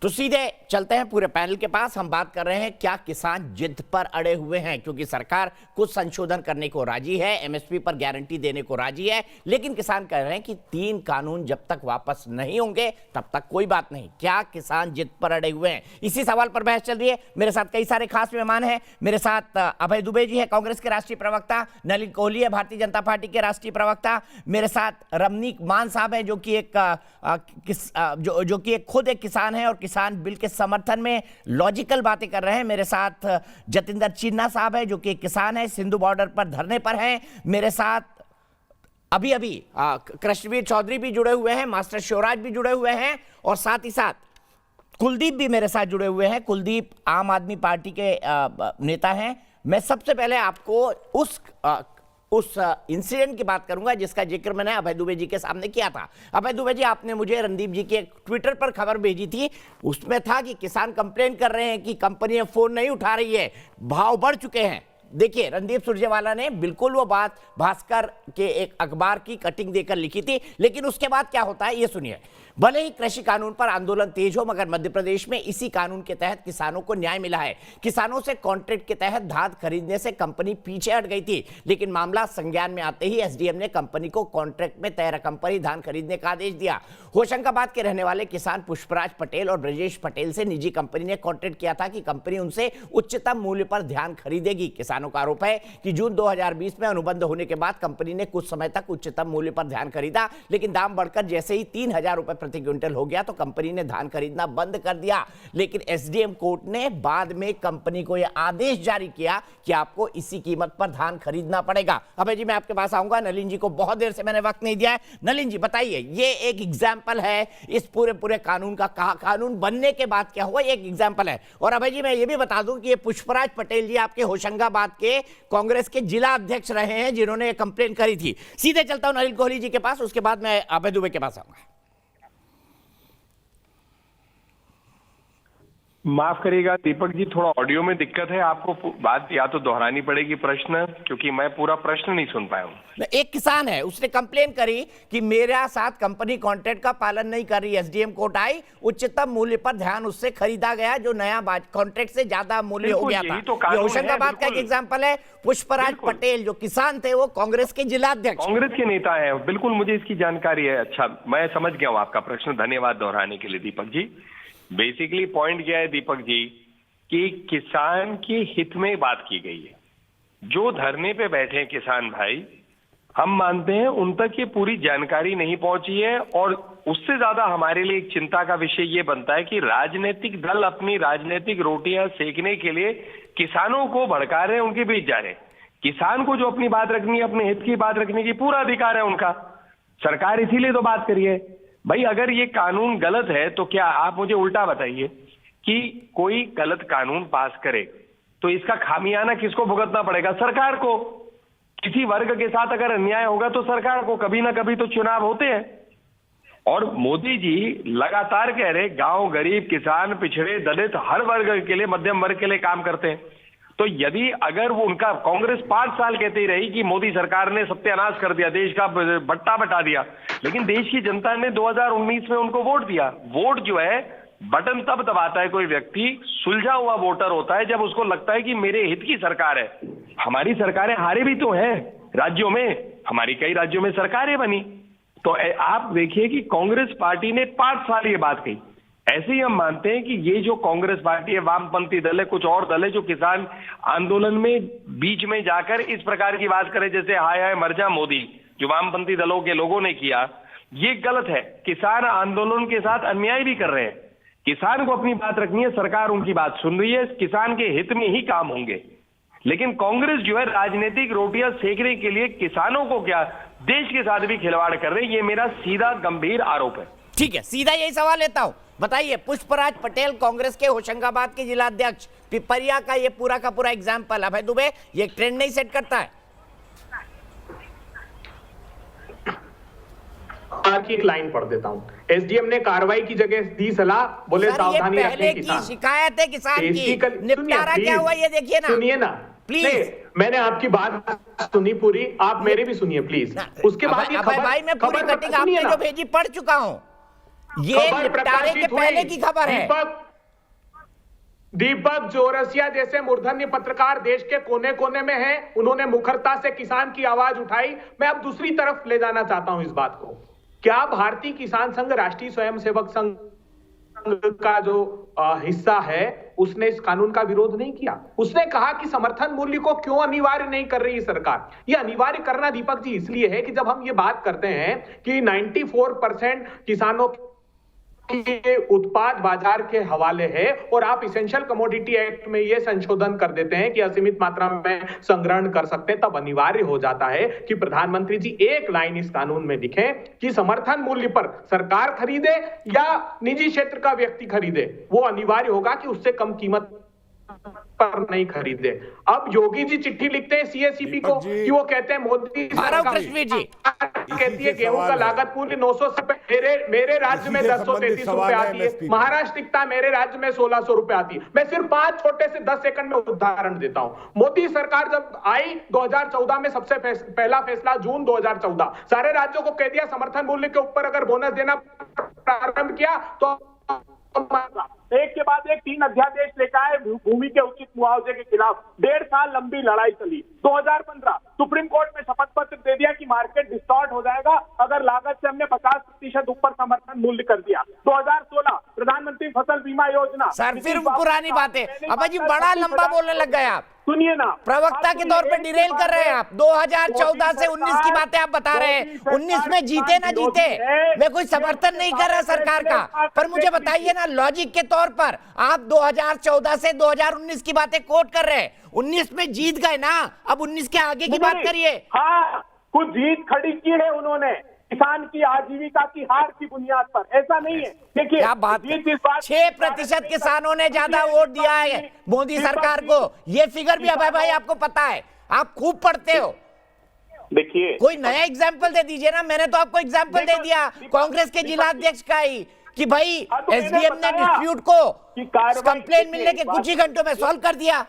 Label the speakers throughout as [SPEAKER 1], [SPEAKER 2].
[SPEAKER 1] तो सीधे चलते हैं पूरे पैनल के पास। हम बात कर रहे हैं क्या किसान जिद पर अड़े हुए हैं, क्योंकि सरकार कुछ संशोधन करने को राजी है, एमएसपी पर गारंटी देने को राजी है, लेकिन किसान कह रहे हैं कि 3 कानून जब तक वापस नहीं होंगे तब तक कोई बात नहीं। क्या किसान जिद पर अड़े हुए हैं, इसी सवाल पर बहस चल रही है। मेरे साथ कई सारे खास मेहमान हैं। मेरे साथ अभय दुबे जी है, कांग्रेस के राष्ट्रीय प्रवक्ता, नलिन कोहली है, भारतीय जनता पार्टी के राष्ट्रीय प्रवक्ता, मेरे साथ रमनीक मान साहब है जो कि एक खुद एक किसान है और किसान बिल के समर्थन में लॉजिकल बातें कर रहे हैं। मेरे साथ जतिंदर चिन्ना साहब है जो कि एक किसान है, सिंधु बॉर्डर पर धरने पर हैं। मेरे साथ अभी कृष्णवीर चौधरी भी जुड़े हुए हैं, मास्टर शिवराज भी जुड़े हुए हैं और साथ ही साथ कुलदीप भी मेरे साथ जुड़े हुए हैं। कुलदीप आम आदमी पार्टी के नेता हैं। मैं सबसे पहले आपको उस इंसिडेंट की बात करूंगा जिसका जिक्र मैंने अभय दुबे जी के सामने किया था। अभय दुबे जी, आपने मुझे रणदीप जी की एक ट्विटर पर खबर भेजी थी, उसमें था कि किसान कंप्लेन कर रहे हैं कि कंपनियां फोन नहीं उठा रही है, भाव बढ़ चुके हैं। देखिए, रणदीप सुरजेवाला ने बिल्कुल वो बात भास्कर के एक अखबार की कटिंग देकर लिखी थी, लेकिन उसके बाद क्या होता है ये सुनिए। भले ही कृषि कानून पर आंदोलन तेज हो, मगर मध्य प्रदेश में इसी कानून के तहत किसानों को न्याय मिला है। किसानों से कॉन्ट्रैक्ट के तहत धान खरीदने से कंपनी पीछे हट गई थी, लेकिन मामला संज्ञान में आते ही एसडीएम ने कंपनी को कॉन्ट्रैक्ट में तय रकम पर ही धान खरीदने का आदेश दिया। होशंगाबाद के रहने वाले किसान पुष्पराज पटेल और ब्रजेश पटेल से निजी कंपनी ने कॉन्ट्रैक्ट किया था कि कंपनी उनसे उच्चतम मूल्य पर धान खरीदेगी। किसानों का आरोप है कि जून 2020 में अनुबंध होने के बाद कंपनी ने कुछ समय तक उच्चतम मूल्य पर धान खरीदा, लेकिन दाम बढ़कर जैसे ही 3000 रुपए प्रति क्विंटल हो गया तो कंपनी ने धान खरीदना बंद कर दिया। लेकिन एसडीएम कोर्ट ने बाद में कंपनी को यह आदेश जारी किया कि आपको इसी कीमत पर धान खरीदना पड़ेगा। अभय जी, मैं आपके पास आऊंगा। नलिन जी को बहुत देर से मैंने वक्त नहीं दिया है। नलिन जी बताइए, ये एक एग्जाम्पल है इस पूरे कानून का। कानून बनने के बाद क्या हुआ, एक एग्जाम्पल है। और अभय जी, मैं ये भी बता दूं कि ये पुष्पराज पटेल जी आपके होशंगाबाद के कांग्रेस के जिला अध्यक्ष रहे हैं जिन्होंने कंप्लेन करी थी। सीधे चलता हूं नलिन कोहली जी के पास, उसके बाद मैं अभय दुबे के पास आऊंगा।
[SPEAKER 2] माफ करिएगा दीपक जी, थोड़ा ऑडियो में दिक्कत है, आपको बात या तो दोहरानी पड़ेगी प्रश्न, क्योंकि मैं पूरा प्रश्न नहीं सुन पाया हूं।
[SPEAKER 1] एक किसान है, उसने कंप्लेन करी कि मेरा साथ कंपनी कॉन्ट्रैक्ट का पालन नहीं कर रही। एसडीएम कोर्ट आई, उच्चतम मूल्य पर धान उससे खरीदा गया जो नया कॉन्ट्रैक्ट से ज्यादा मूल्य हो गया था।
[SPEAKER 2] तो
[SPEAKER 1] होशंगाबाद का एक एग्जाम्पल है। पुष्पराज पटेल जो किसान थे वो कांग्रेस के जिला अध्यक्ष,
[SPEAKER 2] कांग्रेस के नेता है। बिल्कुल मुझे इसकी जानकारी है। अच्छा, मैं समझ गया हूं आपका प्रश्न, धन्यवाद दोहराने के लिए दीपक जी। बेसिकली पॉइंट क्या है दीपक जी कि किसान के हित में बात की गई है। जो धरने पे बैठे हैं किसान भाई, हम मानते हैं उन तक ये पूरी जानकारी नहीं पहुंची है, और उससे ज्यादा हमारे लिए एक चिंता का विषय ये बनता है कि राजनीतिक दल अपनी राजनीतिक रोटियां सेकने के लिए किसानों को भड़का रहे हैं, उनके बीच जा रहे हैं। किसान को जो अपनी बात रखनी है, अपने हित की बात रखने की पूरा अधिकार है उनका। सरकार इसीलिए तो बात करी है भाई। अगर ये कानून गलत है तो क्या आप मुझे उल्टा बताइए कि कोई गलत कानून पास करे तो इसका खामियाना किसको भुगतना पड़ेगा? सरकार को। किसी वर्ग के साथ अगर अन्याय होगा तो सरकार को। कभी ना कभी तो चुनाव होते हैं। और मोदी जी लगातार कह रहे गांव, गरीब, किसान, पिछड़े, दलित, हर वर्ग के लिए, मध्यम वर्ग के लिए काम करते हैं। तो यदि अगर वो उनका कांग्रेस 5 साल कहती रही कि मोदी सरकार ने सत्यानाश कर दिया, देश का बट्टा बटा दिया, लेकिन देश की जनता ने 2019 में उनको वोट दिया। वोट जो है बटन तब दबाता है कोई व्यक्ति, सुलझा हुआ वोटर होता है, जब उसको लगता है कि मेरे हित की सरकार है। हमारी सरकारें हारे भी तो हैं राज्यों में, हमारी कई राज्यों में सरकारें बनी। तो आप देखिए कि कांग्रेस पार्टी ने 5 साल ये बात कही। ऐसे ही हम मानते हैं कि ये जो कांग्रेस पार्टी है, वामपंथी दल है, कुछ और दल है जो किसान आंदोलन में बीच में जाकर इस प्रकार की बात करे जैसे हाय हाय मर जा मोदी, जो वामपंथी दलों के लोगों ने किया, ये गलत है। किसान आंदोलन के साथ अन्याय भी कर रहे हैं। किसान को अपनी बात रखनी है, सरकार उनकी बात सुन रही है, किसान के हित में ही काम होंगे। लेकिन कांग्रेस जो है राजनीतिक रोटियां सेकने के लिए किसानों को क्या, देश के साथ भी खिलवाड़ कर रहे हैं। ये मेरा सीधा गंभीर आरोप है।
[SPEAKER 1] ठीक है, सीधा यही सवाल लेता हूं। बताइए, पुष्पराज पटेल कांग्रेस के होशंगाबाद के जिला अध्यक्ष, पिपरिया का ये पूरा का पूरा एग्जाम्पल। अभय दुबे, ये ट्रेंड नहीं सेट करता है?
[SPEAKER 3] की एक लाइन पढ़ देता हूं। एसडीएम ने कार्रवाई की जगह दी सलाह, बोले सावधानी रखें किसान।
[SPEAKER 1] शिकायत है किसान की, निपटारा क्या हुआ ये देखिए ना।
[SPEAKER 3] सुनिए ना
[SPEAKER 1] प्लीज।
[SPEAKER 3] मैंने आपकी बात सुनी पूरी, आप मेरे भी सुनिए प्लीज। उसके बाद ये खबर,
[SPEAKER 1] भाई मैं पूरी कटिंग आपने जो भेजी पढ़ चुका हूं। ये
[SPEAKER 3] खबर
[SPEAKER 1] निपटारे के
[SPEAKER 3] प्रकाशित
[SPEAKER 1] पहले
[SPEAKER 3] हुई।
[SPEAKER 1] की खबर है।
[SPEAKER 3] दीपक जोरसिया जैसे मूर्धन्य पत्रकार देश के कोने कोने में हैं, उन्होंने मुखरता से किसान की आवाज उठाई। मैं अब दूसरी तरफ ले जाना चाहता हूं इस बात को। क्या भारतीय किसान संघ राष्ट्रीय स्वयंसेवक संघ का जो हिस्सा है, उसने इस कानून का विरोध नहीं किया? उसने कहा कि समर्थन मूल्य को क्यों अनिवार्य नहीं कर रही सरकार? ये अनिवार्य करना दीपक जी इसलिए है कि जब हम ये बात करते हैं कि 94% किसानों के उत्पाद बाजार के हवाले है और आप इसेंशियल कमोडिटी एक्ट में ये संशोधन कर देते हैं कि असीमित मात्रा में संग्रहण कर सकते हैं, तब अनिवार्य हो जाता है कि प्रधानमंत्री जी एक लाइन इस कानून में लिखें कि समर्थन मूल्य पर सरकार खरीदे या निजी क्षेत्र का व्यक्ति खरीदे, वो अनिवार्य होगा कि उससे कम कीमत पर नहीं खरीदे। अब योगी जी चिट्ठी लिखते हैं सीएसीपी को कि वो कहते हैं मोदी
[SPEAKER 1] कश्मीर जी
[SPEAKER 3] कहती है गेहूं का लागत मूल्य 900 रुपए मेरे राज्य में 1033 रुपए आती है, महाराष्ट्र लिखता है मेरे राज्य में 1600 रुपए आती है। मैं सिर्फ 5 छोटे से 10 सेकंड में उदाहरण देता हूं। मोदी सरकार जब आई 2014 में सबसे पहला फैसला जून 2014, सारे राज्यों को कह दिया समर्थन मूल्य के ऊपर अगर बोनस देना प्रारंभ किया तो एक के बाद एक 3 अध्यादेश लेकर आए भूमि के उचित मुआवजे के खिलाफ। 1.5 साल लंबी लड़ाई चली। 2015 सुप्रीम कोर्ट में शपथ पत्र दे दिया कि मार्केट डिस्टॉर्ट हो जाएगा अगर लागत से हमने 50% ऊपर समर्थन मूल्य कर दिया। 2016 प्रधानमंत्री फसल बीमा योजना।
[SPEAKER 1] सर फिर पुरानी बातें, अब जी बड़ा लंबा बोलने लग गए आप।
[SPEAKER 3] सुनिए ना,
[SPEAKER 1] प्रवक्ता के तौर पे डिरेल कर रहे हैं आप। 2014 से 19 की बातें आप बता रहे हैं। 19 में जीते ना जीते, मैं कोई समर्थन नहीं कर रहा सरकार का, पर मुझे बताइए ना लॉजिक के तौर पर आप 2014 से 2019 की बातें कोट कर रहे हैं। 19 में जीत गए ना, अब 19 के आगे की बात करिए।
[SPEAKER 4] हाँ, कुछ जीत खड़ी की है उन्होंने किसान की आजीविका की हार की बुनियाद पर। ऐसा नहीं है। देखिए
[SPEAKER 1] क्या बात, 6% किसानों ने ज्यादा वोट दिया है मोदी सरकार को। ये फिगर भी अभय भाई आपको पता है, आप खूब पढ़ते हो।
[SPEAKER 4] देखिए
[SPEAKER 1] कोई नया एग्जाम्पल दे दीजिए ना। मैंने तो आपको एग्जाम्पल दे दिया कांग्रेस के जिला अध्यक्ष का ही कि भाई एसडीएम ने डिस्प्यूट को कंप्लेन मिलने के कुछ ही घंटों में सॉल्व कर दिया।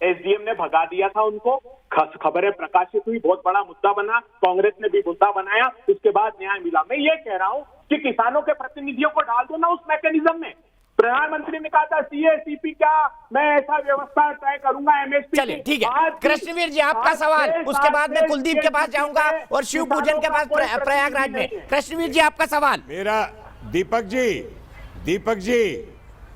[SPEAKER 4] एसडीएम ने भगा दिया था उनको, खबरें प्रकाशित हुई, बहुत बड़ा मुद्दा बना, कांग्रेस ने भी मुद्दा बनाया, उसके बाद न्याय मिला। मैं ये कह रहा हूं कि किसानों के प्रतिनिधियों को डाल दो ना उस मैकेनिज्म में। प्रधानमंत्री ने कहा था सीएसीपी क्या, मैं ऐसा व्यवस्था तय करूंगा एमएसपी।
[SPEAKER 1] चलिए ठीक है कृष्णवीर जी आपका सवाल, उसके बाद मैं कुलदीप के पास जाऊंगा और शिव पूजन के पास प्रयागराज में। कृष्णवीर जी आपका सवाल।
[SPEAKER 5] मेरा दीपक जी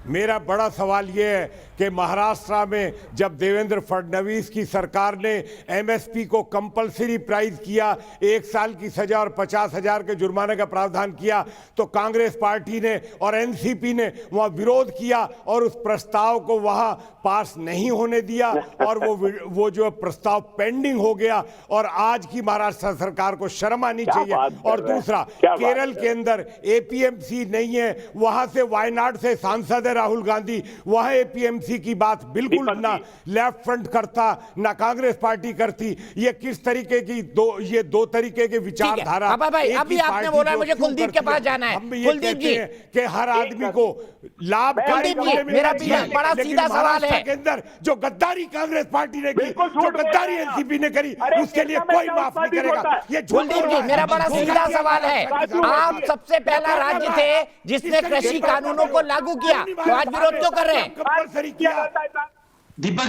[SPEAKER 5] मेरा बड़ा सवाल ये है कि महाराष्ट्र में जब देवेंद्र फडणवीस की सरकार ने एमएसपी को कंपलसरी प्राइस किया, 1 साल की सजा और 50,000 के जुर्माने का प्रावधान किया, तो कांग्रेस पार्टी ने और एनसीपी ने वहां विरोध किया और उस प्रस्ताव को वहां पास नहीं होने दिया और वो जो प्रस्ताव पेंडिंग हो गया। और आज की महाराष्ट्र सरकार को शर्म आनी चाहिए। और दूसरा, केरल के अंदर एपीएमसी नहीं है, वहां से वायनाड से सांसद है राहुल गांधी, वहां एपीएमसी की बात बिल्कुल ना लेफ्ट फ्रंट करता ना कांग्रेस पार्टी करती। ये किस तरीके की दो तरीके के विचारधारा।
[SPEAKER 1] अभी आपने बोला मुझे कुलदीप के पास जाना है।
[SPEAKER 5] हम ये कहते हैं कि हर आदमी को लाभ।
[SPEAKER 1] मेरा बड़ा सीधा सवाल है
[SPEAKER 5] के अंदर जो गद्दारी कांग्रेस पार्टी ने की, जो गद्दारी एनसीपी ने करी, उसके लिए कोई माफ नहीं करेगा। ये
[SPEAKER 1] कुलदीप जी मेरा बड़ा सीधा सवाल है, आप सबसे पहला राज्य थे जिसने कृषि कानूनों को लागू किया, तो आज विरोध क्यों कर रहे हैं?
[SPEAKER 6] दीपक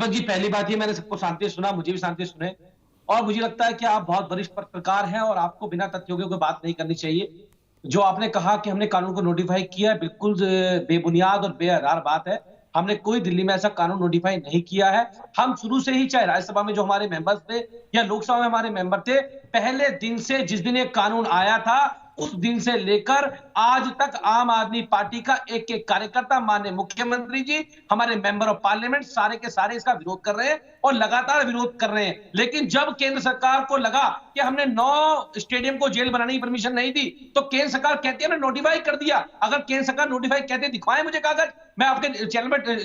[SPEAKER 6] जी पहली बात ये, मैंने सबको शांति सुना, मुझे भी शांति सुने, और मुझे लगता है कि आप बहुत वरिष्ठ पत्रकार हैं और आपको बिना तथ्यों के कोई बात नहीं करनी चाहिए। जो आपने कहा कि हमने कानून को नोटिफाई किया, बिल्कुल बेबुनियाद और बेआधार बात है। हमने कोई दिल्ली में ऐसा कानून नोटिफाई नहीं किया है। हम शुरू से ही, चाहे राज्यसभा में जो हमारे मेंबर्स थे या लोकसभा में हमारे मेंबर थे, पहले दिन से जिस दिन ये कानून आया था उस दिन से लेकर आज तक आम आदमी पार्टी का एक एक कार्यकर्ता, माननीय मुख्यमंत्री जी, हमारे मेंबर ऑफ पार्लियामेंट, सारे के सारे इसका विरोध कर रहे हैं और लगातार विरोध कर रहे हैं। लेकिन जब केंद्र सरकार को लगा कि हमने 9 स्टेडियम को जेल बनाने की परमिशन नहीं दी, तो केंद्र सरकार कहती है हमने नोटिफाई कर दिया। अगर केंद्र सरकार नोटिफाई कहते दिखवाएं मुझे कागज, मैं आपके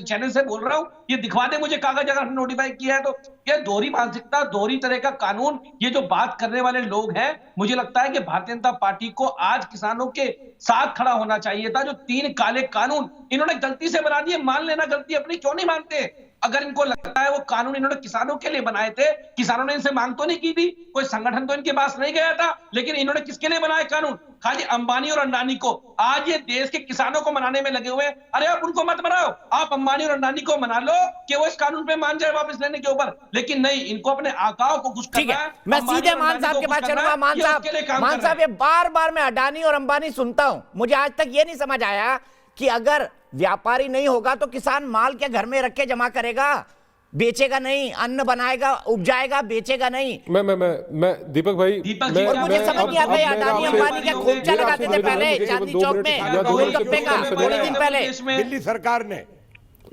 [SPEAKER 6] चैनल से बोल रहा हूं, ये दिखवा दे मुझे कागज अगर हमने नोटिफाई किया है। तो ये दोहरी मानसिकता, दोहरी तरह का कानून, ये जो बात करने वाले लोग हैं, मुझे लगता है कि भारतीय जनता पार्टी को आज किसानों के साथ खड़ा होना चाहिए था। जो 3 काले कानून इन्होंने गलती से बना दिए, मान लेना गलती अपनी, क्यों नहीं मानते? अगर इनको लगता है वो कानून इन्होंने किसानों के लिए बनाए थे, किसानों ने इनसे मांग तो नहीं की थी, कोई संगठन तो इनके पास नहीं गया था, लेकिन इन्होंने किसके लिए बनाए कानून? खाली अंबानी और अडानी को। आज ये देश के किसानों को मनाने में लगे हुए हैं। अरे आप उनको मत मनाओ, आप अंबानी और अडानी को मना लो कि वो इस कानून पे मान जाए वापस लेने के ऊपर, लेकिन नहीं, इनको अपने आकाओं को खुश
[SPEAKER 1] ठीक
[SPEAKER 6] करना
[SPEAKER 1] है,
[SPEAKER 6] है।
[SPEAKER 1] मैं
[SPEAKER 6] अंबानी
[SPEAKER 1] सीधे
[SPEAKER 6] और
[SPEAKER 1] मान
[SPEAKER 6] अडानी
[SPEAKER 1] साहब
[SPEAKER 6] को
[SPEAKER 1] के
[SPEAKER 6] खुश
[SPEAKER 1] पास
[SPEAKER 6] करना
[SPEAKER 1] चलूंगा।
[SPEAKER 6] है, ये उसके लिए काम कर रहे
[SPEAKER 1] साहब,
[SPEAKER 6] हैं।
[SPEAKER 1] ये बार बार मैं अडानी और अंबानी सुनता हूं, मुझे आज तक ये नहीं समझ आया कि अगर व्यापारी नहीं होगा तो किसान माल क्या घर में रख के जमा करेगा, बेचेगा नहीं, अन्न बनाएगा, उपजाएगा, बेचेगा नहीं।
[SPEAKER 7] मैं दीपक भाई,
[SPEAKER 1] और मुझे समझ नहीं आता, अडानी अंबानी क्या खोमचा लगाते थे पहले चांदनी चौक में गोलगप्पे का थोड़े दिन पहले।
[SPEAKER 5] दिल्ली सरकार ने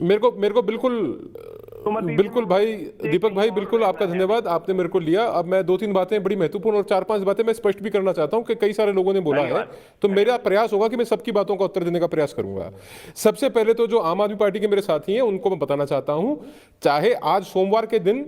[SPEAKER 7] मेरे को बिल्कुल भाई, दीपक भाई बिल्कुल आपका धन्यवाद, आपने मेरे को लिया। अब मैं 2-3 बातें बड़ी महत्वपूर्ण और 4-5 बातें मैं स्पष्ट भी करना चाहता हूं कि कई सारे लोगों ने बोला है, तो मेरा प्रयास होगा कि मैं सबकी बातों का उत्तर देने का प्रयास करूंगा। सबसे पहले तो जो आम आदमी पार्टी के मेरे साथी हैं उनको मैं बताना चाहता हूं, चाहे आज सोमवार के दिन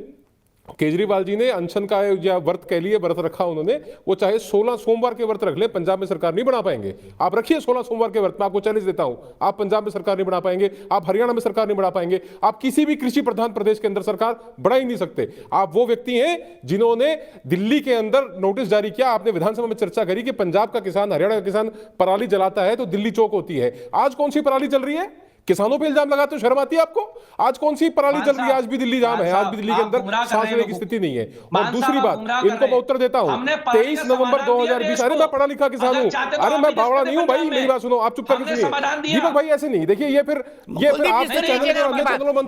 [SPEAKER 7] केजरीवाल जी ने अनशन का या व्रत कह लिए, व्रत रखा उन्होंने, वो चाहे 16 सोमवार के व्रत रख ले, पंजाब में सरकार नहीं बना पाएंगे। आप रखिए 16 सोमवार के व्रत, मैं आपको चैलेंज देता हूं, आप पंजाब में सरकार नहीं बना पाएंगे, आप हरियाणा में सरकार नहीं बना पाएंगे, आप किसी भी कृषि प्रधान प्रदेश के अंदर सरकार बना ही नहीं सकते। आप वो व्यक्ति हैं जिन्होंने दिल्ली के अंदर नोटिस जारी किया, आपने विधानसभा में चर्चा करी कि पंजाब का किसान, हरियाणा का किसान पराली जलाता है तो दिल्ली चौक होती है। आज कौन सी पराली जल रही है? किसानों पे इल्जाम लगाते हो, शर्म आती है आपको? आज कौन सी पराली चल रही है? आज भी दिल्ली जाम है, आज भी दिल्ली के अंदर सांस लेने की स्थिति नहीं है। और दूसरी बात, इनको मैं उत्तर देता हूं, 23 नवंबर 2020, अरे मैं पढ़ा लिखा किसान हूं, अरे मैं बावड़ा नहीं हूं भाई, मेरी बात सुनो, आप चुप करके सुनिए। दीपक भाई ऐसे नहीं, देखिए ये फिर आपके चैनल और अन्य चैनलों में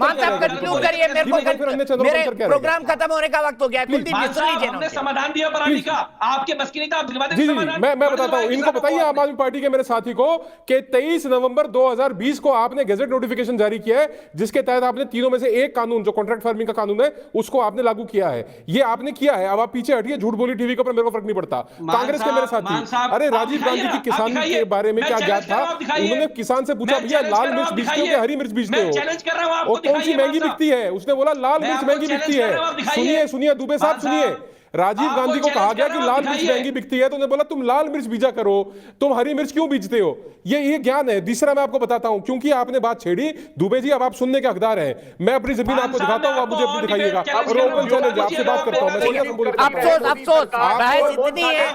[SPEAKER 1] प्रोग्राम खत्म होने का वक्त हो गया। कुलदीप जी सुन लीजिए,
[SPEAKER 6] हमने समाधान दिया पराली का, आपके बस की नहीं था, आप दिलवा
[SPEAKER 7] जी, मैं बताता हूं, इनको बताइए आम आदमी पार्टी के मेरे साथी को कि 23 नवंबर 2020 को आपने गैजेट नोटिफिकेशन जारी किया है, जिसके तहत आपने तीनों में से एक कानून, जो कॉन्ट्रैक्ट फार्मिंग का कानून है, उसको आपने लागू किया है। ये आपने किया है। अब आप पीछे हटिए, झूठ बोली टीवी के ऊपर, मेरे को फर्क नहीं पड़ता। कांग्रेस के मेरे साथी, अरे राजीव गांधी की किसान के बारे में क्या ज्ञात था? उन्होंने किसान से पूछा, भैया लाल मिर्च बीजते हो या हरी मिर्च बीजते हो? और कौन सी महंगी बिकती है? उसने बोला लाल मिर्च महंगी बिकती है। सुनिए दुबे साहब, सुनिए, राजीव गांधी को कहा गया कि लाल मिर्च महंगी बिकती है, तो उन्होंने बोला तुम लाल मिर्च बीजा करो, तुम हरी मिर्च क्यों बीजते हो? ये ज्ञान है। तीसरा मैं आपको बताता हूं, क्योंकि आपने बात छेड़ी, दुबे जी अब आप सुनने के हकदार हैं, मैं अपनी जमीन आपको दिखाता हूं, आप मुझे अपनी दिखाइएगा। और ओपन चैलेंज, आपसे बात करता हूं,
[SPEAKER 1] अफसोस बहस इतनी है,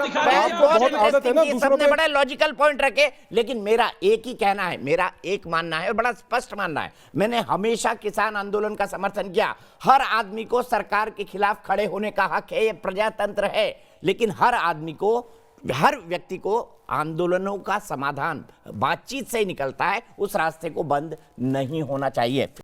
[SPEAKER 7] बहुत आदत है ना दूसरों पे।
[SPEAKER 1] बड़ा लॉजिकल पॉइंट रखे, लेकिन मेरा एक ही कहना है, मेरा एक मानना है और बड़ा स्पष्ट मानना है। मैंने हमेशा किसान आंदोलन का समर्थन किया। हर आदमी को सरकार के खिलाफ खड़े होने का हक है, ये प्रजातंत्र है, लेकिन हर आदमी को, हर व्यक्ति को आंदोलनों का समाधान बातचीत से ही निकलता है, उस रास्ते को बंद नहीं होना चाहिए।